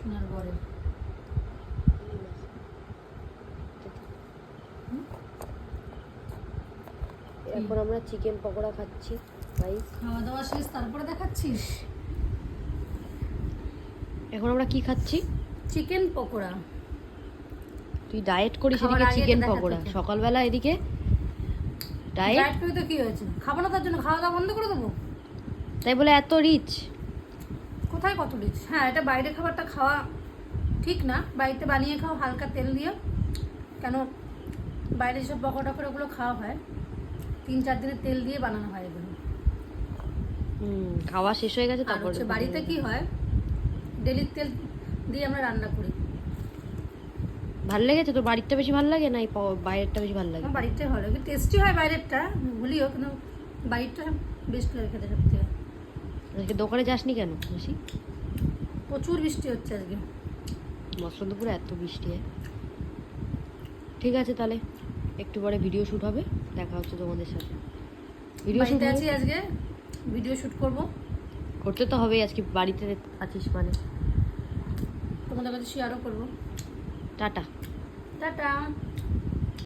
সোনার বরের। এখন আমরা চিকেন পকোড়া খাচ্ছি গাইস। খাওয়া দাওয়া শেষ তারপরে দেখাচ্ছিস? এখন আমরা কি খাচ্ছি? চিকেন পকোড়া। তুই ডায়েট করিস, খাওয়ার এদিকে আগে চিকেন এটা পকোড়া দেখাতে। সকালবেলা, এদিকে ডায়েট। ডায়েট করে তো কি হয়েছে? খাবো না তার জন্য খাওয়া দাওয়া বন্ধ করে দেবো? তাই বলে এত রিচ? কোথায় কত রিচ? হ্যাঁ, এটা বাইরে খাবারটা খাওয়া ঠিক না, বাড়িতে বানিয়ে খাও হালকা তেল দিয়ে। কেন বাইরে সব পকোড়া করে ওগুলো খাওয়া হয় 3-4 দিনের তেল দিয়ে বানানো হয় এগুলো। খাওয়া শেষ হয়ে গেছে আর তারপর হচ্ছে বাড়িতে কি হয়, ডেলির তেল দিয়ে আমরা রান্না করি। ভাল লেগেছে তোর? বাড়িরটা বেশি ভাল লাগে না এই বাইরেরটা বেশি ভাল লাগে? আমার বাড়িরটাই ভালো লাগে, টেস্টি হয় বাইরেরটা, ভুলিও, কিন্তু বাড়িরটা বেস্ট লাগে খেতে সবথেকে। আজকে দোকানে যাসনি কেন বেশি? প্রচুর বৃষ্টি হচ্ছে আজকে। মসলন্দপুরে এত বৃষ্টি হয়। ঠিক আছে তাহলে একটু পরে ভিডিও শ্যুট হবে, দেখা হচ্ছে তোমাদের সাথে। ভিডিও শ্যুট বাড়িতে আছি আজকে, ভিডিও শ্যুট করব। করতে তো হবেই, আজকে বাড়িতে আছিস মানে। তোমাদের কাছে শেয়ারও করবো। টাটা। টাটা।